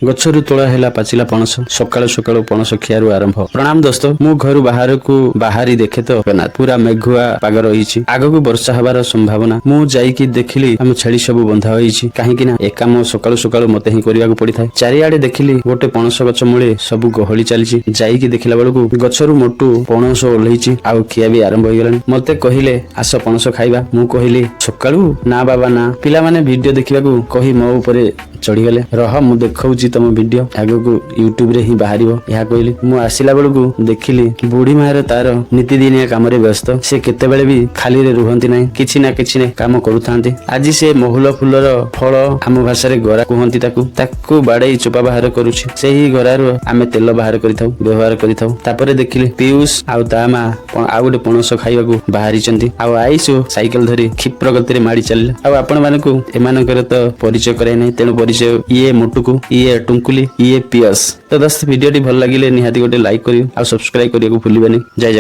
गच्छरु तोड़ा हैला पाचिला पणस सकाळु सकाळु पणस खियारु आरंभ। प्रणाम दोस्त, मु घरु बाहरकू बाहरी देखे तो पूरा मेघुआ पाग रही। आगकू वर्षा हबार संभावना। मु जाईकी देखिली हम छेली सब बंधा होईछि काहेकि ना ए काम सकाळु सकाळु मते ही करियाकू पड़ी थाए। चारिआडे देखिली गोटे पणस गछ मूले सब गहली चलीछि। जाईकी देखिला बेलकू गछरु मोटू पणस ओल्हीछि आउ खिया भी आरंभ होई गेलानी। मते कहिले आस पणस खाइबा। मु कहिली सकाळु ना बाबा ना। पिला माने वीडियो देखिबाकू कहि मो ऊपर चढ़ी गले। रह मु देखौछि तम वीडियो आगकू यूट्यूब रे ही बाहरिबो या कहली। मु आसिला बेलकू देखिली बुढ़ी मार तार नीतिदिनिया काम रे व्यस्त। से केते बेले भी खाली रे रुहंती नाही, किछि ना किछि काम करूथांती। आज से महुल फुलर फल आम भाषा रे गरा कहंती ताकू बाडे चोपा बाहर करूछि। सेही गरारु आमे तेल बाहर करिथाउ, व्यवहार करिथाउ। तापरे देखिली पीयूष आउ ता मा आउ गोटे पणस खाइबाकू बाहरिचंती। आउ आइसु साइकेल धरी क्षिप्र गति रे माडी चलिला। आउ आपण मानकू एमानकर तो परिचय करे नै, तेनु परिचय ये मोटुकू, ये टुंकुली, ये पियस। तो दोस्त वीडियो टी भल लागिले निहाती गोटे लाइक करियो आ सब्सक्राइब करियो भूलिबेनी। जय जय।